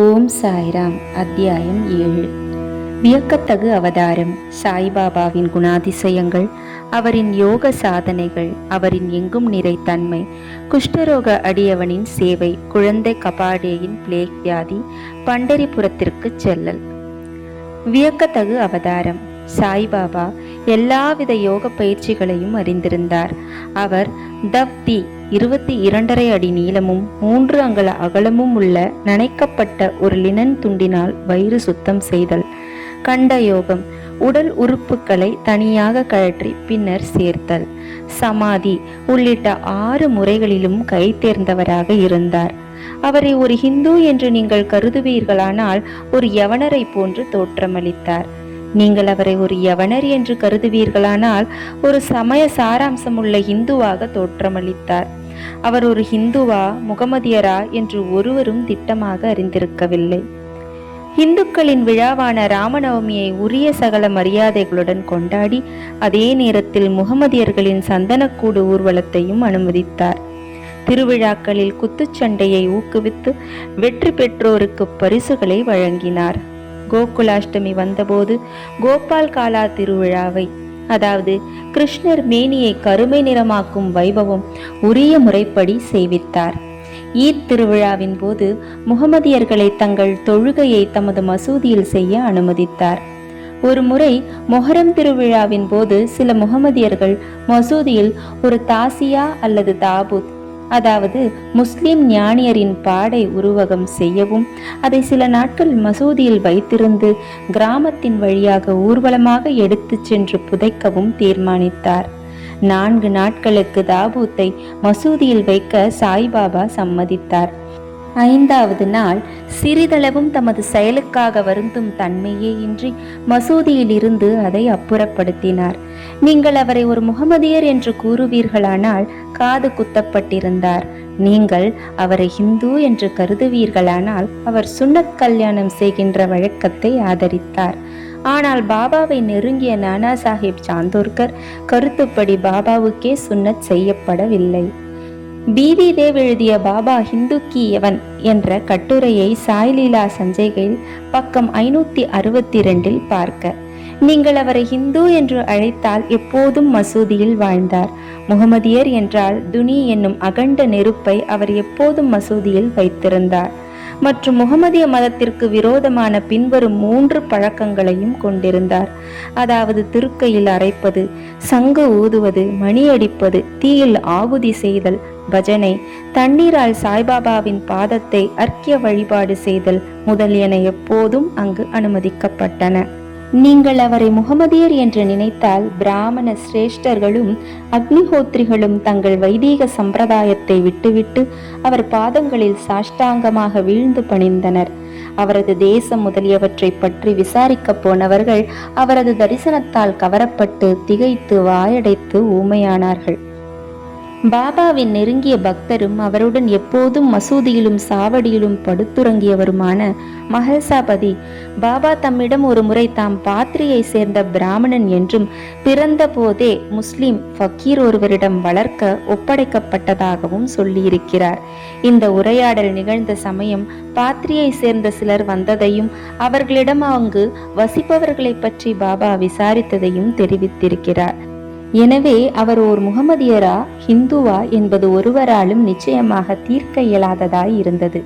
ஓம் சாய்ராம். அத்தியாயம் 7. வியக்கத்தகு அவதாரம். சாய்பாபாவின் குணாதிசயங்கள், அவரின் யோக சாதனைகள், அவரின் எங்கும் நிறைத்தன்மை, குஷ்டரோக அடியவனின் சேவை, குழந்தை கபாடேயின் பிளேக் வியாதி, பண்டரிபுரத்திற்கு செல்லல். வியக்கத்தகு அவதாரம். சாய்பாபா எல்லாவித யோக பயிற்சிகளையும் அறிந்திருந்தார். அவர் தவ்தி 22.5 அடி நீளமும் 3 அங்குல அகலமும் உள்ள நனைக்கப்பட்ட ஒரு லினன் துண்டினால் வயிறு சுத்தம் செய்தல், கண்ட யோகம், உடல் உறுப்புகளை தனியாக கழற்றி பின்னர் சேர்த்தல், சமாதி உள்ளிட்ட 6 முறைகளிலும் கை தேர்ந்தவராக இருந்தார். அவரை ஒரு ஹிந்து என்று நீங்கள் கருதுவீர்களானால் ஒரு யவனரை போன்று தோற்றமளித்தார். நீங்கள் அவரை ஒரு யவனர் என்று கருதுவீர்களானால் ஒரு சமய சாராம்சமுள்ள ஹிந்துவாக தோற்றமளித்தார். அவர் ஒரு ஹிந்துவா முகமதியரா என்று ஒருவரும் திட்டமாக அறிந்திருக்கவில்லை. இந்துக்களின் விழாவான ராமநவமியை உரிய சகல மரியாதைகளுடன் கொண்டாடி அதே நேரத்தில் முகமதியர்களின் சந்தனக்கூடு ஊர்வலத்தையும் அனுமதித்தார். திருவிழாக்களில் குத்துச்சண்டையை ஊக்குவித்து வெற்றி பெற்றோருக்கு பரிசுகளை வழங்கினார். கோகுலாஷ்டமி வந்தபோது கோபால் காலா திருவிழாவை, அதாவது கிருஷ்ணர் மேனியை கருமை நிறமாக்கும் வைபவம் உரிய முறைப்படி செய்வித்தார். ஈத் திருவிழாவின் போது முகமதியர்களை தங்கள் தொழுகையை தமது மசூதியில் செய்ய அனுமதித்தார். ஒரு முறை மொஹரம் திருவிழாவின் போது சில முகமதியர்கள் மசூதியில் ஒரு தாசியா அல்லது தாபூத், அதாவது முஸ்லிம் ஞானியரின் பாடை உருவகம் செய்யவும் அதை சில நாட்கள் மசூதியில் வைத்திருந்து கிராமத்தின் வழியாக ஊர்வலமாக எடுத்து சென்று புதைக்கவும் தீர்மானித்தார். 4 நாட்களுக்கு தாபூத்தை மசூதியில் வைக்க சாய்பாபா சம்மதித்தார். 5வது நாள் சிறிதளவும் தமது செயலுக்காக வருந்தும் தன்மையே இன்றி மசூதியில் இருந்து அதை அப்புறப்படுத்தினார். நீங்கள் அவரை ஒரு முகமதியர் என்று கூறுவீர்களானால் காது குத்தப்பட்டிருந்தார். நீங்கள் அவரை ஹிந்து என்று கருதுவீர்களானால் அவர் சுன்னத் கல்யாணம் செய்கின்ற வழக்கத்தை ஆதரித்தார். ஆனால் பாபாவை நெருங்கிய நானா சாஹிப் சாந்தோர்கர் கருத்துப்படி பாபாவுக்கே சுன்னத் செய்யப்படவில்லை. பிவி தேவ் எழுதிய பாபா ஹிந்து கி யவன் என்ற கட்டுரையை சாய்லீலா சஞ்சய்கையில் பக்கம் 562 பார்க்க. நீங்கள் அவரை ஹிந்து என்று அழைத்தால் எப்போதும் மசூதியில் வாழ்ந்தார். முகமதியர் என்றால் துனி என்னும் அகண்ட நெருப்பை அவர் எப்போதும் மசூதியில் வைத்திருந்தார். மற்றும் முகமதிய மதத்திற்கு விரோதமான பின்வரும் 3 பழக்கங்களையும் கொண்டிருந்தார். அதாவது திருக்கையில் அரைப்பது, சங்கு ஊதுவது, மணியடிப்பது, தீயில் ஆகுதி செய்தல், பஜனை, தண்ணீரால் சாய்பாபாவின் பாதத்தை அர்க்கிய வழிபாடு செய்தல் முதலியன எப்போதும் அங்கு அனுமதிக்கப்பட்டன. நீங்கள் அவரை முகமதியர் என்று நினைத்தால் பிராமண சிரேஷ்டர்களும் அக்னிஹோத்ரிகளும் தங்கள் வைதீக சம்பிரதாயத்தை விட்டுவிட்டு அவர் பாதங்களில் சாஷ்டாங்கமாக வீழ்ந்து பணிந்தனர். அவரது தேசம் முதலியவற்றை பற்றி விசாரிக்க போனவர்கள் அவரது தரிசனத்தால் கவரப்பட்டு திகைத்து வாயடைத்து ஊமையானார்கள். பாபாவின் நெருங்கிய பக்தரும் அவருடன் எப்போதும் மசூதியிலும் சாவடியிலும் படுத்துறங்கியவருமான மஹல்சாபதி பாபா தம்மிடம் ஒரு முறை தாம் பாத்ரியை சேர்ந்த பிராமணன் என்றும் பிறந்த போதே முஸ்லிம் ஃபக்கீர் ஒருவரிடம் வளர்க்க ஒப்படைக்கப்பட்டதாகவும் சொல்லியிருக்கிறார். இந்த உரையாடல் நிகழ்ந்த சமயம் பாத்ரியை சேர்ந்த சிலர் வந்ததையும் அவர்களிடம் அங்கு வசிப்பவர்களை பற்றி பாபா விசாரித்ததையும் தெரிவித்திருக்கிறார். எனவே அவர் ஓர் முகமதியரா ஹிந்துவா என்பது ஒருவராலும் நிச்சயமாக தீர்க்க இயலாததாய் இருந்தது.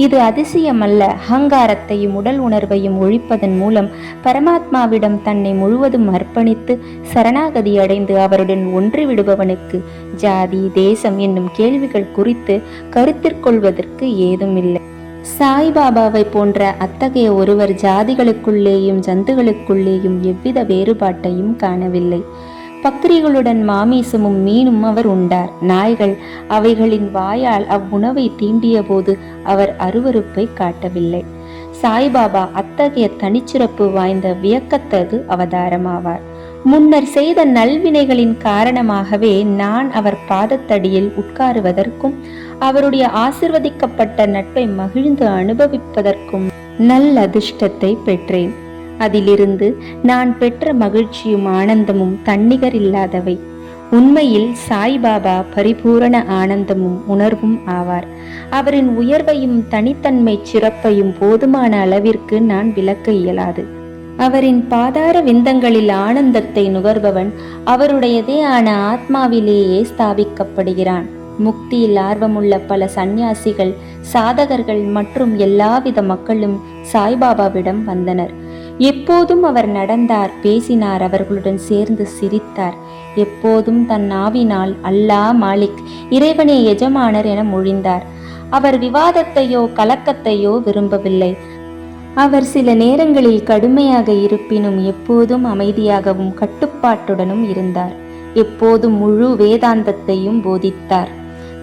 இது அதிசயமல்ல. அகங்காரத்தையும் உடல் உணர்வையும் ஒழிப்பதன் மூலம் பரமாத்மாவிடம் தன்னை முழுவதும் அர்ப்பணித்து சரணாகதி அடைந்து அவருடன் ஒன்றி விடுபவனுக்கு ஜாதி தேசம் என்னும் கேள்விகள் குறித்து கருத்திற்கொள்வதற்கு ஏதுமில்லை. சாய்பாபாவை போன்ற அத்தகைய ஒருவர் ஜாதிகளுக்குள்ளேயும் ஜந்துகளுக்குள்ளேயும் எவ்வித வேறுபாட்டையும் காணவில்லை. பக்ரிகளுடன் மாமிசமும் மீனும் அவர் உண்டார். நாய்கள் அவைகளின் வாயால் அவ்வுணவை தீண்டிய போது அவர் அருவருப்பை காட்டவில்லை. சாய்பாபா அத்தகைய தனிச்சிறப்பு வாய்ந்த வியக்கத்தகு அவதாரமாவார். முன்னர் செய்த நல்வினைகளின் காரணமாகவே நான் அவர் பாதத்தடியில் உட்காருவதற்கும் அவருடைய ஆசிர்வதிக்கப்பட்ட நட்பை மகிழ்ந்து அனுபவிப்பதற்கும் நல்ல அதிர்ஷ்டத்தை பெற்றேன். அதிலிருந்து நான் பெற்ற மகிழ்ச்சியும் ஆனந்தமும் தன்னிகர் இல்லாதவை. உண்மையில் சாய்பாபா பரிபூரண ஆனந்தமும் உணர்வும் ஆவார். அவரின் உயர்வையும் தனித்தன்மை சிறப்பையும் போதுமான அளவிற்கு நான் விளக்க இயலாது. அவரின் பாதார விந்தங்களில் ஆனந்தத்தை நுகர்பவன் அவருடையதே ஆன ஆத்மாவிலேயே ஸ்தாபிக்கப்படுகிறான். முக்தியில் ஆர்வமுள்ள பல சந்நியாசிகள், சாதகர்கள் மற்றும் எல்லாவித மக்களும் சாய்பாபாவிடம் வந்தனர். எப்போதும் அவர் நடந்தார், பேசினார், அவர்களுடன் சேர்ந்து சிரித்தார். எப்போதும் தன் நாவினால் அல்லாஹ் மாலிக், இறைவனே எஜமானர் என மொழிந்தார். அவர் விவாதத்தையோ கலக்கத்தையோ விரும்பவில்லை. அவர் சில நேரங்களில் கடுமையாக இருப்பினும் எப்போதும் அமைதியாகவும் கட்டுப்பாட்டுடனும் இருந்தார். எப்போதும் முழு வேதாந்தத்தையும் போதித்தார்.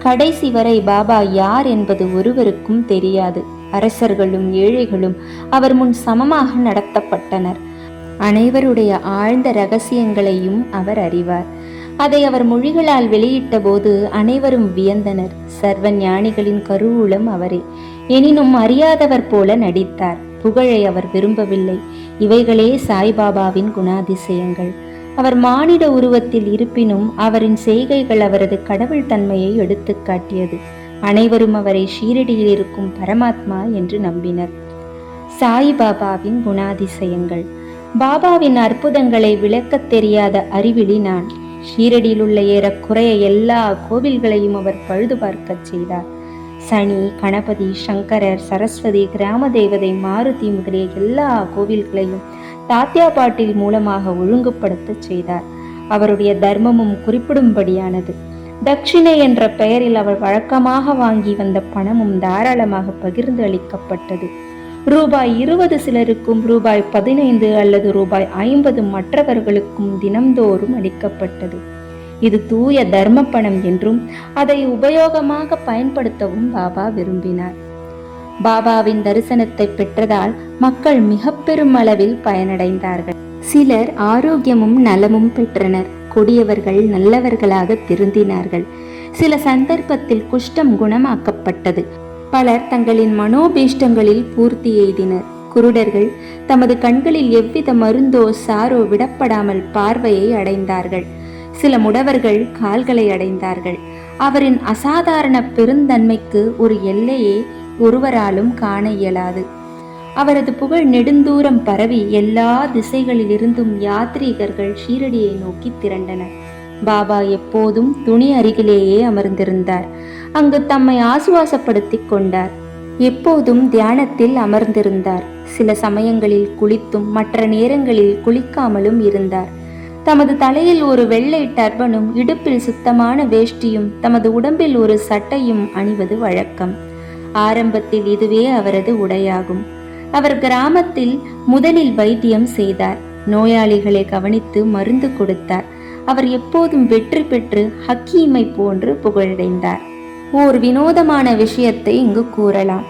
கடைசி வரை பாபா யார் என்பது ஒருவருக்கும் தெரியாது. அரசர்களும் ஏழைகளும் அவர் முன் சமமாக நடத்தப்பட்டனர். அனைவருடைய ஆழ்ந்த இரகசியங்களையும் அவர் அறிவார். அதை அவர் மொழிகளால் வெளியிட்ட போது அனைவரும் வியந்தனர். சர்வ ஞானிகளின் கருவூலம் அவரே. எனினும் அறியாதவர் போல நடித்தார். புகழை அவர் விரும்பவில்லை. இவைகளே சாய்பாபாவின் குணாதிசயங்கள். அவர் மானிட உருவத்தில் இருப்பினும் அவரின் செய்கைகள் அவரது கடவுள் தன்மையை எடுத்து காட்டியது. அனைவரும் அவரை ஷீரடியில் இருக்கும் பரமாத்மா என்று நம்பினர். சாய்பாபாவின் குணாதிசயங்கள். பாபாவின் அற்புதங்களை விளக்கத் தெரியாத அறிவிலி நான். ஷீரடியில் உள்ள ஏறக்குறைய எல்லா கோவில்களையும் அவர் பழுது பார்க்கச் செய்தார். சனி, கணபதி, சங்கரர், சரஸ்வதி, கிராம தேவதை, மாருதி முதலிய எல்லா கோவில்களையும் தாத்யா பாட்டில் மூலமாக ஒழுங்குபடுத்த செய்தார். அவருடைய தர்மமும் குறிப்பிடும்படியானது. தட்சிணை என்ற பெயரில் அவர் வழக்கமாக வாங்கி வந்த பணமும் தாராளமாக பகிர்ந்து அளிக்கப்பட்டது. ரூபாய் 20 சிலருக்கும், ரூபாய் 15 அல்லது ரூபாய் 50 மற்றவர்களுக்கும் தினம்தோறும் அளிக்கப்பட்டது. இது தூய தர்ம பணம் என்றும் அதை உபயோகமாக பயன்படுத்தவும் பாபா விரும்பினார். பாபாவின் தரிசனத்தை பெற்றதால் மக்கள் மிக பெரும் அளவில் பயனடைந்தார்கள். சிலர் ஆரோக்கியமும் நலமும் பெற்றனர். கொடியவர்கள் நல்லவர்களாக திருந்தினார்கள். சில சந்தர்ப்பத்தில் குஷ்டம் குணமாக்கப்பட்டது. பலர் தங்களின் மனோபீஷ்டங்களில் பூர்த்தி எய்தினர். குருடர்கள் தமது கண்களில் எவ்வித மருந்தோ சாரோ விடப்படாமல் பார்வையை அடைந்தார்கள். சில முடவர்கள் கால்களை அடைந்தார்கள். அவரின் அசாதாரண பெருந்தன்மைக்கு ஒரு எல்லையே ஒருவராலும் காண இயலாது. அவரது புகழ் நெடுந்தூரம் பரவி எல்லா திசைகளிலிருந்தும் யாத்ரீகர்கள் ஷீரடியை நோக்கி திரண்டனர். பாபா எப்போதும் துணி அருகிலேயே அமர்ந்திருந்தார். அங்கு தம்மை ஆசுவாசப்படுத்திக் கொண்டார். எப்போதும் தியானத்தில் அமர்ந்திருந்தார். சில சமயங்களில் குளித்தும் மற்ற நேரங்களில் குளிக்காமலும் இருந்தார். தமது தலையில் ஒரு வெள்ளை டர்பனும் இடுப்பில் சுத்தமான வேஷ்டியும் தமது உடம்பில் ஒரு சட்டையும் அணிவது வழக்கம். ஆரம்பத்தில் இதுவே அவரது உடையாகும். அவர் கிராமத்தில் முதலில் வைத்தியம் செய்தார். நோயாளிகளை கவனித்து மருந்து கொடுத்தார். அவர் எப்போதும் வெற்றி பெற்று ஹக்கீமை போன்று புகழடைந்தார். ஓர் வினோதமான விஷயத்தை இங்கு கூறலாம்.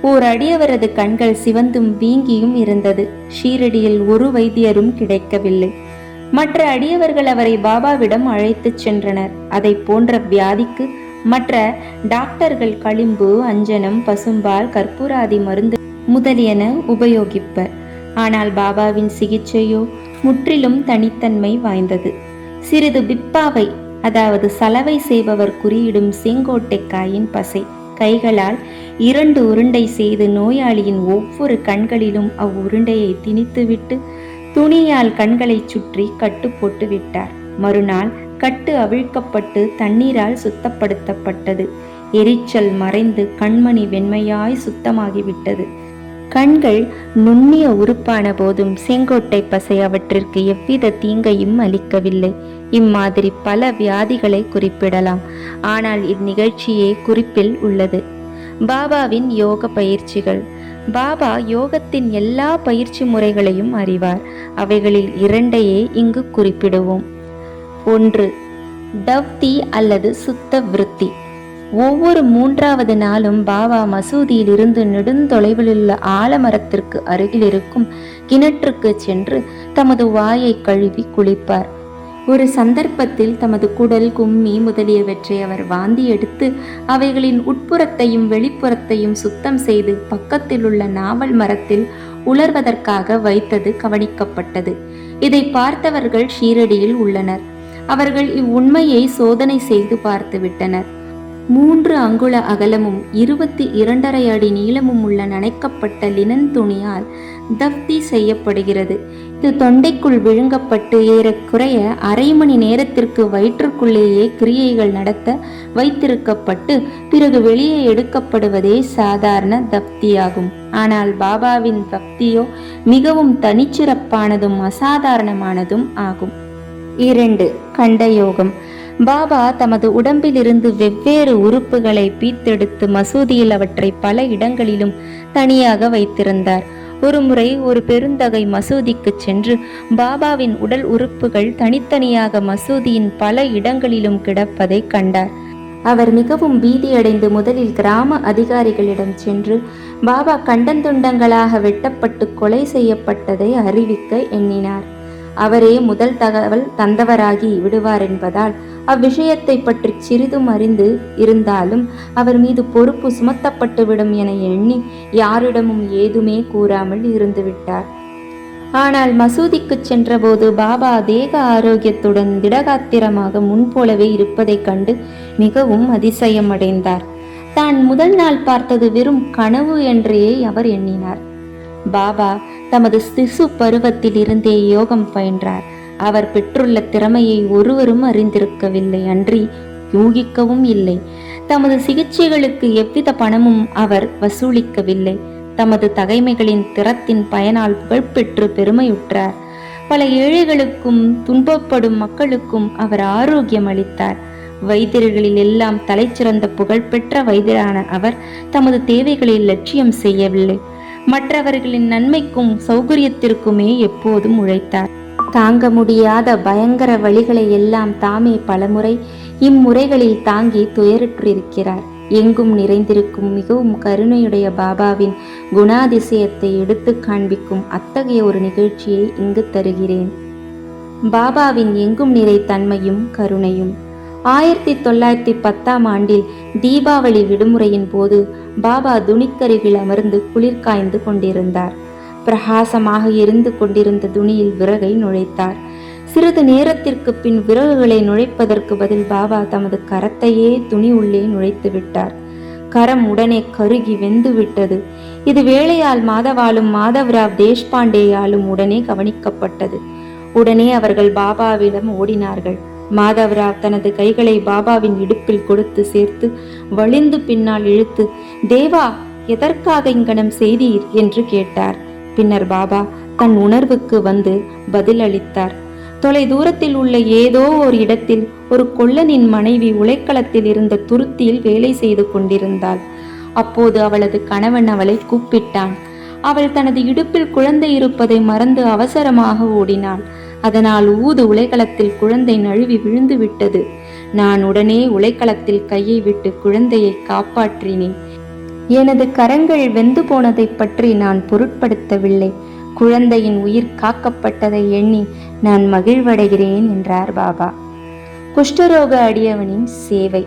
ஓர் அடியவரது கண்கள் சிவந்தும் வீங்கியும் இருந்தது. ஷீரடியில் ஒரு வைத்தியரும் கிடைக்கவில்லை. மற்ற அடியவர்கள் அவரை பாபாவிடம் அழைத்துச் சென்றனர். அதை போன்ற வியாதிக்கு மற்ற டாக்டர்கள் களிம்பு, அஞ்சனம், பசும்பால், கற்பூராதி மருந்து முதலியன உபயோகிப்பர். ஆனால் பாபாவின் சிகிச்சையோ முற்றிலும் தனித்தன்மை வாய்ந்தது. சிறிது பிப்பாவை, அதாவது சலவை செய்பவர் குறியிடும் செங்கோட்டைக்காயின் பசை கைகளால் 2 உருண்டை செய்து நோயாளியின் ஒவ்வொரு கண்களிலும் அவ்வுருண்டையை திணித்துவிட்டு துணியால் கண்களை சுற்றி கட்டு போட்டு விட்டார். மறுநாள் கட்டு அவிழ்க்கப்பட்டு தண்ணீரால் சுத்தப்படுத்தப்பட்டது. எரிச்சல் மறைந்து கண்மணி வெண்மையாய் சுத்தமாகிவிட்டது. கண்கள் நுண்ணிய உறுப்பான போதும் செங்கோட்டை பசை அவற்றிற்கு எவ்வித தீங்கையும் அளிக்கவில்லை. இம்மாதிரி பல வியாதிகளை குறிப்பிடலாம். ஆனால் இந்நிகழ்ச்சியே குறிப்பில் உள்ளது. பாபாவின் யோக பயிற்சிகள். பாபா யோகத்தின் எல்லா பயிற்சி முறைகளையும் அறிவார். அவைகளில் 2ஐயே இங்கு குறிப்பிடுவோம். 1. தவ்தி அல்லது சுத்த விருத்தி. ஒவ்வொரு 3வது நாளும் பாபா மசூதியில் இருந்து நெடுந்தொலைவிலுள்ள ஆலமரத்திற்கு அருகில் இருக்கும் கிணற்றுக்கு சென்று தமது வாயை கழுவி குளிப்பார். ஒரு சந்தர்ப்பத்தில் தமது குடல், கும்மி முதலியவற்றை அவர் வாந்தி எடுத்து அவைகளின் உட்புறத்தையும் வெளிப்புறத்தையும் சுத்தம் செய்து பக்கத்தில் உள்ள நாவல் மரத்தில் உலர்வதற்காக வைத்தது கவனிக்கப்பட்டது. இதை பார்த்தவர்கள் ஷீரடியில் உள்ளனர். அவர்கள் இவ்வுண்மையை சோதனை செய்து பார்த்து விட்டனர். 3 அங்குல அகலமும் 22.5 அடி நீளமும் உள்ள நனைக்கப்பட்ட லினன் துணியால் தப்தி செய்யப்படுகிறது. இது தொண்டைக்குள் விழுங்கப்பட்டு ஏறக்குறைய அரை மணி நேரத்திற்கு வயிற்றுக்குள்ளேயே கிரியைகள் நடத்த வைத்திருக்கப்பட்டு பிறகு வெளியே எடுக்கப்படுவதே சாதாரண தப்தியாகும். ஆனால் பாபாவின் தப்தியோ மிகவும் தனிச்சிறப்பானதும் அசாதாரணமானதும் ஆகும். 2. கண்டயோகம். பாபா தமது உடம்பிலிருந்து வெவ்வேறு உறுப்புகளை பீத்தெடுத்து மசூதியில் அவற்றை பல இடங்களிலும் தனியாக வைத்திருந்தார். ஒருமுறை ஒரு பெருந்தகை மசூதிக்கு சென்று பாபாவின் உடல் உறுப்புகள் தனித்தனியாக மசூதியின் பல இடங்களிலும் கிடப்பதை கண்டார். அவர் மிகவும் பீதியடைந்து முதலில் கிராம அதிகாரிகளிடம் சென்று பாபா கண்டந்துண்டங்களாக வெட்டப்பட்டு கொலை செய்யப்பட்டதை அறிவிக்க எண்ணினார். அவரே முதல் தகவல் தந்தவராகி விடுவார் என்பதால் அவ்விஷயத்தை பற்றி சிறிதும் அறிந்து இருந்தாலும் அவர் மீது பொறுப்பு சுமத்தப்பட்டுவிடும் என எண்ணி யாரிடமும் ஏதுமே கூறாமல் இருந்துவிட்டார். ஆனால் மசூதிக்கு சென்றபோது பாபா தேக ஆரோக்கியத்துடன் திடகாத்திரமாக முன்போலவே இருப்பதைக் கண்டு மிகவும் அதிசயமடைந்தார். தான் முதல் நாள் பார்த்தது வெறும் கனவு என்றே அவர் எண்ணினார். பாபா தமது சிசு பருவத்தில் இருந்தே யோகம் பயின்றார். அவர் பெற்றுள்ள திறமையை ஒருவரும் அறிந்திருக்கவில்லை, அன்றி யூகிக்கவும் இல்லை. தமது சிகிச்சைகளுக்கு எவ்வித பணமும் அவர் வசூலிக்கவில்லை. தமது தகைமைகளின் திறத்தின் பயனால் புகழ்பெற்று பெருமையுற்றார். பல ஏழைகளுக்கும் துன்பப்படும் மக்களுக்கும் அவர் ஆரோக்கியம் அளித்தார். வைத்தியர்களில் எல்லாம் தலைச்சிறந்த புகழ்பெற்ற வைத்தியரான அவர் தமது தேவைகளை லட்சியம் செய்யவில்லை. மற்றவர்களின் நன்மைக்கும் சௌகரியத்திற்குமே எப்போதும் உழைத்தார். தாங்க முடியாத பயங்கர வழிகளை எல்லாம் தாமே பலமுறை இம்முறைகளில் தாங்கி துயருற்றிருக்கிறார். எங்கும் நிறைந்திருக்கும் மிகவும் கருணையுடைய பாபாவின் குணாதிசயத்தை எடுத்து காண்பிக்கும் அத்தகைய ஒரு நிகழ்ச்சியை இங்கு தருகிறேன். பாபாவின் எங்கும் நிறை தன்மையும் கருணையும். 1910ஆம் ஆண்டில் தீபாவளி விடுமுறையின் போது பாபா துணிக்கருகில் அமர்ந்து குளிர் காய்ந்து கொண்டிருந்தார். பிரகாசமாக எரிந்து கொண்டிருந்த துணியில் விறகை நுழைத்தார். சிறிது நேரத்திற்கு பின் விறகுகளை நுழைப்பதற்கு பதில் பாபா தமது கரத்தையே துணி உள்ளே நுழைத்து விட்டார். கரம் உடனே கருகி வெந்து விட்டது. இது வேலையால் மாதவாலும் மாதவராவ் தேஷ்பாண்டேயாலும் உடனே கவனிக்கப்பட்டது. உடனே அவர்கள் பாபாவிடம் ஓடினார்கள். மாதவராவ் தனது கைகளை பாபாவின் இடுப்பில் கொடுத்து சேர்த்து வலிந்து பின்னால் இழுத்து, தேவா, எதற்காக இங்கனம் செய்தீர் என்று கேட்டார். பின்னர் பாபா தன் உணர்வுக்கு வந்து பதில் அளித்தார். தொலை தூரத்தில் உள்ள ஏதோ ஒரு இடத்தில் ஒரு கொல்லனின் மனைவி உலைக்களத்தில் இருந்த துருத்தியில் வேலை செய்து கொண்டிருந்தாள். அப்போது அவளது கணவன் அவளை கூப்பிட்டான். அவள் தனது இடுப்பில் குழந்தை இருப்பதை மறந்து அவசரமாக ஓடினாள். அதனால் ஊது உலைக்களத்தில் குழந்தை நழுவி விழுந்து விட்டது. நான் உடனே உலைக்களத்தில் கையை விட்டு குழந்தையை காப்பாற்றினேன். எனது கரங்கள் வெந்து போனதை பற்றி நான் பொருட்படுத்தவில்லை. குழந்தையின் உயிர் காக்கப்பட்டதை எண்ணி நான் மகிழ்வடைகிறேன் என்றார் பாபா. குஷ்டரோக அடியவனின் சேவை.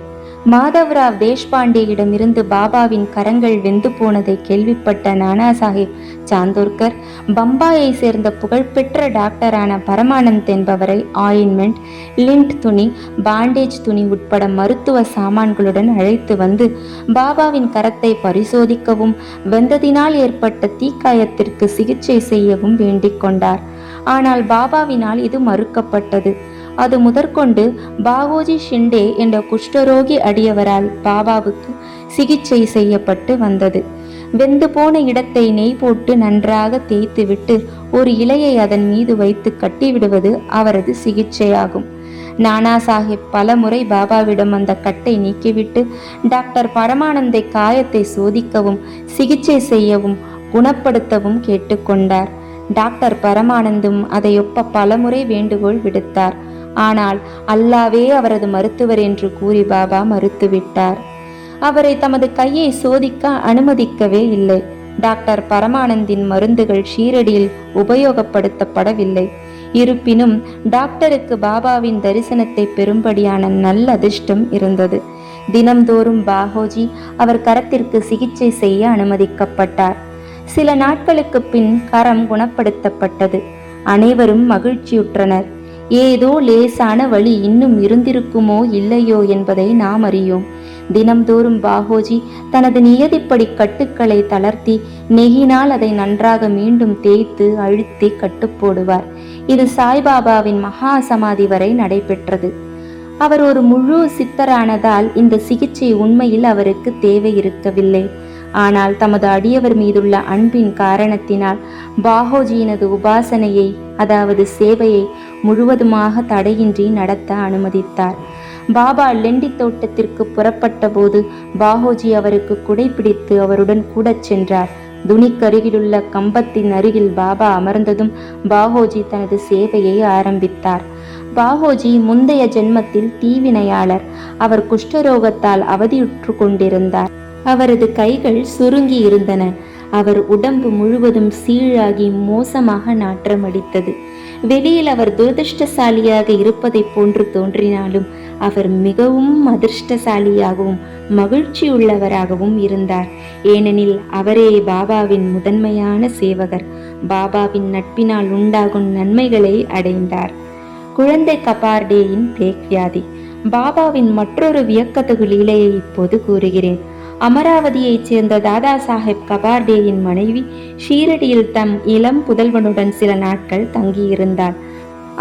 மாதவராவ் தேஷ்பாண்டேயிடமிருந்து பாபாவின் கரங்கள் வெந்து போனதை கேள்விப்பட்ட நானா சாஹிப் சாந்தோர்கர் பம்பாயை சேர்ந்த புகழ்பெற்ற டாக்டரான பரமானந்த் என்பவரை ஆயின்மெண்ட், லிண்ட் துணி, பாண்டேஜ் துணி உட்பட மருத்துவ சாமான்களுடன் அழைத்து வந்து பாபாவின் கரத்தை பரிசோதிக்கவும் வெந்ததினால் ஏற்பட்ட தீக்காயத்திற்கு சிகிச்சை செய்யவும் வேண்டிக் கொண்டார். ஆனால் பாபாவினால் இது மறுக்கப்பட்டது. அது முதற்கொண்டு பாகோஜி ஷிண்டே என்ற குஷ்டரோகி அடியவரால் பாபாவுக்கு சிகிச்சை செய்யப்பட்டு வந்தது. வெந்து போன இடத்தை நெய் போட்டு நன்றாக தேய்த்துவிட்டு ஒரு இலையை அதன் மீது வைத்து கட்டிவிடுவது அவரது சிகிச்சையாகும். நானா சாஹிப் பல முறை பாபாவிடம் அந்த கட்டை நீக்கிவிட்டு டாக்டர் பரமானந்தை காயத்தை சோதிக்கவும் சிகிச்சை செய்யவும் குணப்படுத்தவும் கேட்டுக்கொண்டார். டாக்டர் பரமானந்தும் அதையொப்ப பலமுறை வேண்டுகோள் விடுத்தார். ஆனால் அல்லாவே அவரது மருத்துவர் என்று கூறி பாபா மறுத்துவிட்டார். அவரை தமது கையை சோதிக்க அனுமதிக்கவே இல்லை. டாக்டர் பரமானந்தின் மருந்துகள் ஷீரடியில் உபயோகப்படுத்தப்படவில்லை. இருப்பினும் டாக்டருக்கு பாபாவின் தரிசனத்தை பெறும்படியான நல்ல அதிர்ஷ்டம் இருந்தது. தினம்தோறும் பாகோஜி அவர் கரத்திற்கு சிகிச்சை செய்ய அனுமதிக்கப்பட்டார். சில நாட்களுக்கு பின் கரம் குணப்படுத்தப்பட்டது. அனைவரும் மகிழ்ச்சியுற்றனர். ஏதோ லேசான வழி இன்னும் இருந்திருக்குமோ இல்லையோ என்பதை நாம் அறியோம். தினம்தோறும் பாகோஜி தனது நியதிப்படி கட்டுக்களை தளர்த்தி நெகினால் அதை நன்றாக மீண்டும் தேய்த்து அழுத்தி கட்டுப்போடுவார். இது சாய்பாபாவின் மகா சமாதி வரை நடைபெற்றது. அவர் ஒரு முழு சித்தரானதால் இந்த சிகிச்சை உண்மையில் அவருக்கு தேவை இருக்கவில்லை. ஆனால் தமது அடியவர் மீதுள்ள அன்பின் காரணத்தினால் பாகோஜியினது உபாசனையை, அதாவது சேவையை முழுவதுமாக தடையின்றி நடத்த அனுமதித்தார். பாபா லெண்டி தோட்டத்திற்கு புறப்பட்ட போது பாகோஜி அவருக்கு குடைப்பிடித்து அவருடன் கூட சென்றார். துணிக்கருகிலுள்ள கம்பத்தின் அருகில் பாபா அமர்ந்ததும் பாகோஜி தனது சேவையை ஆரம்பித்தார். பாகோஜி முந்தைய ஜென்மத்தில் தீவினையாளர். அவர் குஷ்டரோகத்தால் அவதியுற்று கொண்டிருந்தார். அவரது கைகள் சுருங்கி இருந்தன. அவர் உடம்பு முழுவதும் சீழாகி மோசமாக நாற்றமடித்தது. வெளியில் அவர் துரதிருஷ்டசாலியாக இருப்பதை போன்று தோன்றினாலும் அவர் மிகவும் அதிர்ஷ்டசாலியாகவும் மகிழ்ச்சியுள்ளவராகவும் இருந்தார். ஏனெனில் அவரே பாபாவின் முதன்மையான சேவகர். பாபாவின் நட்பினால் உண்டாகும் நன்மைகளை அடைந்தார். குழந்தை கபார்டேயின் பிளேக் வியாதி. பாபாவின் மற்றொரு வியக்கத்தகு லீலையை இப்போது கூறுகிறேன். அமராவதியைச் சேர்ந்த தாதா சாஹேப் கபார்டேயின் மனைவி ஷீரடியில் தம் இளம் புதல்வனுடன் சில நாட்கள் தங்கியிருந்தாள்.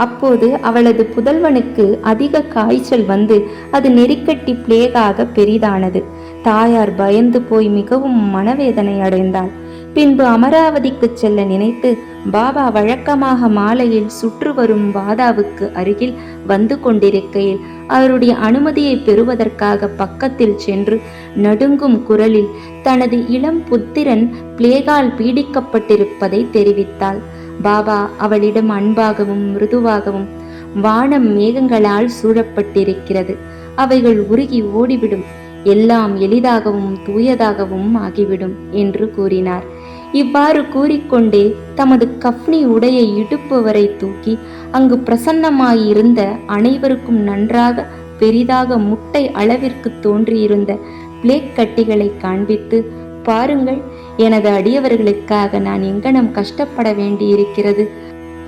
அப்போது அவளது புதல்வனுக்கு அதிக காய்ச்சல் வந்து அது நெறிக்கட்டி பிளேகாக பெரிதானது. தாயார் பயந்து போய் மிகவும் மனவேதனை அடைந்தாள். பின்பு அமராவதிக்கு செல்ல நினைத்து பாபா வழக்கமாக மாலையில் சுற்று வரும் வாதாவுக்கு அருகில் வந்து கொண்டிருக்கையில் அவருடைய அனுமதியை பெறுவதற்காக பக்கத்தில் சென்று நடுங்கும் குரலில் தனது இளம் புத்திரன் பிளேகால் பீடிக்கப்பட்டிருப்பதை தெரிவித்தாள். பாபா அவளிடம் அன்பாகவும் மிருதுவாகவும், வானம் மேகங்களால் சூழப்பட்டிருக்கிறது, அவைகள் உருகி ஓடிவிடும், எல்லாம் எளிதாகவும் தூயதாகவும் ஆகிவிடும் என்று கூறினார். இவ்வாறு கூறிக்கொண்டே தமது கஃப்னி உடையை இடுப்பு வரை தூக்கி அங்கு பிரசன்னமாயிருந்த அனைவருக்கும் நன்றாக பெரிதாக முட்டை அளவிற்கு தோன்றியிருந்த பிளேக் கட்டிகளை காண்பித்து, பாருங்கள், எனது அடியவர்களுக்காக நான் எங்கனம் கஷ்டப்பட வேண்டியிருக்கிறது,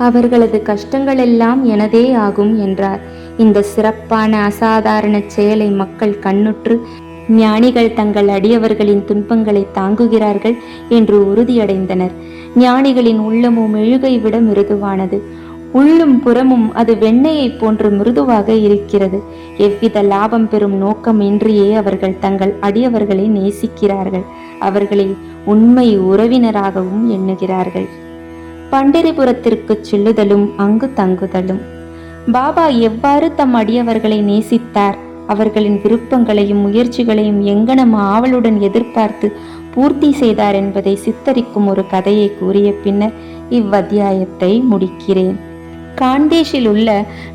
அவர்களது கஷ்டங்களெல்லாம் எனதே ஆகும் என்றார். இந்த சிறப்பான அசாதாரண செயலை மக்கள் கண்ணுற்று ஞானிகள் தங்கள் அடியவர்களின் துன்பங்களை தாங்குகிறார்கள் என்று உறுதியடைந்தனர். ஞானிகளின் உள்ளமோ மெழுகை விட மிருதுவானது. உள்ளும் புறமும் அது வெண்ணெயை போன்று மிருதுவாக இருக்கிறது. எவ்வித லாபம் பெறும் நோக்கமின்றியே அவர்கள் தங்கள் அடியவர்களை நேசிக்கிறார்கள். அவர்களை உண்மை உறவினராகவும் எண்ணுகிறார்கள். பண்டரிபுரத்திற்கு செல்லுதலும் அங்கு தங்குதலும். பாபா எவ்வாறு தம் அடியவர்களை நேசித்தார், அவர்களின் விருப்பங்களையும் முயற்சிகளையும் எங்கனம் ஆவலுடன் எதிர்பார்த்து பூர்த்தி செய்தார் என்பதை சித்தரிக்கும் ஒரு கதையை கூறிய பின்னர் இவ்வத்தியாயத்தை முடிக்கிறேன். காண்டேஷில் உள்ள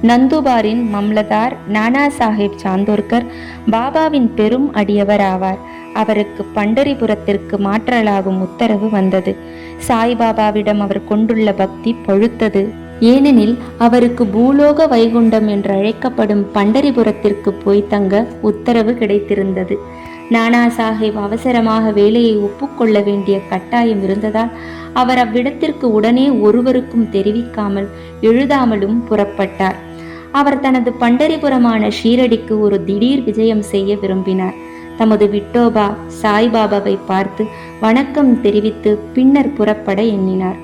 நந்துபாரின் மம்லதார் நானா சாஹேப் சாந்தோர்கர் பாபாவின் பெரும் அடியவர் ஆவார். அவருக்கு பண்டரிபுரத்திற்கு மாற்றலாகும் உத்தரவு வந்தது. சாய்பாபாவிடம் அவர் கொண்டுள்ள பக்தி பழுத்தது. ஏனெனில் அவருக்கு பூலோக வைகுண்டம் என்று அழைக்கப்படும் பண்டரிபுரத்திற்கு போய் தங்க உத்தரவு கிடைத்திருந்தது. நானா சாஹேப் அவசரமாக வேலையை ஒப்புக்கொள்ள வேண்டிய கட்டாயம் இருந்ததால் அவர் அவ்விடத்திற்கு உடனே ஒருவருக்கும் தெரிவிக்காமல் எழுதாமலும் புறப்பட்டார். அவர் தனது பண்டரிபுரமான ஷீரடிக்கு ஒரு திடீர் விஜயம் செய்ய விரும்பினார். தமது விட்டோபா சாய்பாபாவை பார்த்து வணக்கம் தெரிவித்து பின்னர் புறப்பட எண்ணினார்.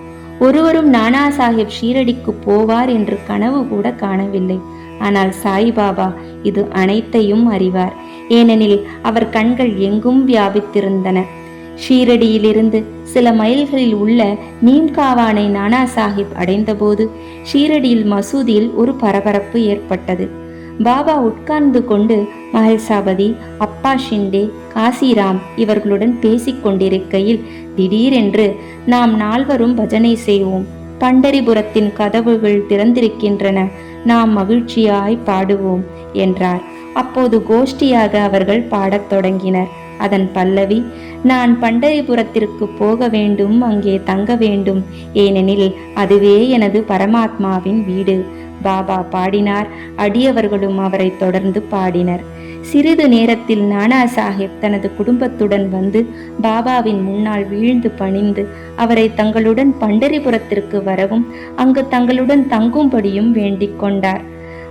ஒருவரும் நானா சாஹேப் ஷீரடிக்கு போவார் என்று கனவு கூட காணவில்லை. ஆனால் சாய்பாபா இது அனைத்தையும் அறிவார். ஏனெனில் அவர் கண்கள் எங்கும் வியாபித்திருந்தன. ஷீரடியிலிருந்து சில மைல்களில் உள்ள நீம்காவானை நானா சாஹிப் அடைந்தபோது ஷீரடியில் மசூதியில் ஒரு பரபரப்பு ஏற்பட்டது. பாபா உட்கார்ந்து கொண்டு மஹல்சாபதி, அப்பா ஷிண்டே, காசிராம் இவர்களுடன் பேசிக்கொண்டிருக்கையில் திடீரென்று, நாம் நால்வரும் பஜனை செய்வோம், பண்டரிபுரத்தின் கதவுகள் திறந்திருக்கின்றன, நாம் மகிழ்ச்சியாய் பாடுவோம் என்றார். அப்போது கோஷ்டியாக அவர்கள் பாடத் தொடங்கினர். அதன் பல்லவி, நான் பண்டரிபுரத்திற்கு போக வேண்டும், அங்கே தங்க வேண்டும், ஏனெனில் அதுவே எனது பரமாத்மாவின் வீடு. பாபா பாடினார். அடியவர்களும் அவரை தொடர்ந்து பாடினர். சிறிது நேரத்தில் நானா சாஹிப் தனது குடும்பத்துடன் வந்து பாபாவின் முன்னால் வீழ்ந்து பணிந்து அவரை தங்களுடன் பண்டரிபுரத்திற்கு வரவும் அங்கு தங்களுடன் தங்கும்படியும் வேண்டிக் கொண்டார்.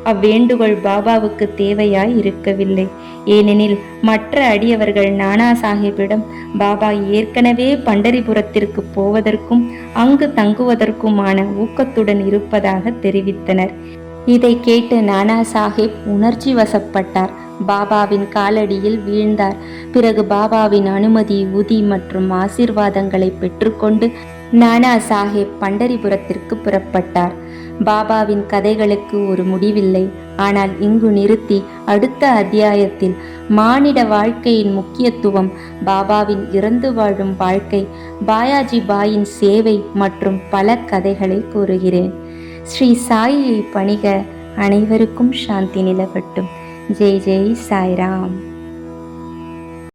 அவ்வேண்டுகோள் பாபாவுக்கு தேவையாய் இருக்கவில்லை. ஏனெனில் மற்ற அடியவர்கள் நானா சாஹிப்பிடம் பாபா ஏற்கனவே பண்டரிபுரத்திற்கு போவதற்கும் அங்கு தங்குவதற்குமான ஊக்கத்துடன் இருப்பதாக தெரிவித்தனர். இதை கேட்டு நானா சாஹிப் உணர்ச்சி வசப்பட்டார். பாபாவின் காலடியில் வீழ்ந்தார். பிறகு பாபாவின் அனுமதி, உதி மற்றும் ஆசீர்வாதங்களை பெற்றுக்கொண்டு நானா சாஹிப் பண்டரிபுரத்திற்கு புறப்பட்டார். பாபாவின் கதைகளுக்கு ஒரு முடிவில்லை. ஆனால் இங்கு நிறுத்தி அடுத்த அத்தியாயத்தில் மானிட வாழ்க்கையின் முக்கியத்துவம், பாபாவின் இறந்து வாழும் வாழ்க்கை, பாயாஜி பாயின் சேவை மற்றும் பல கதைகளை கூறுகிறேன். ஸ்ரீ சாயியை பணிக. அனைவருக்கும் சாந்தி நிலவட்டும். ஜெய் ஜெய் சாய்ராம்.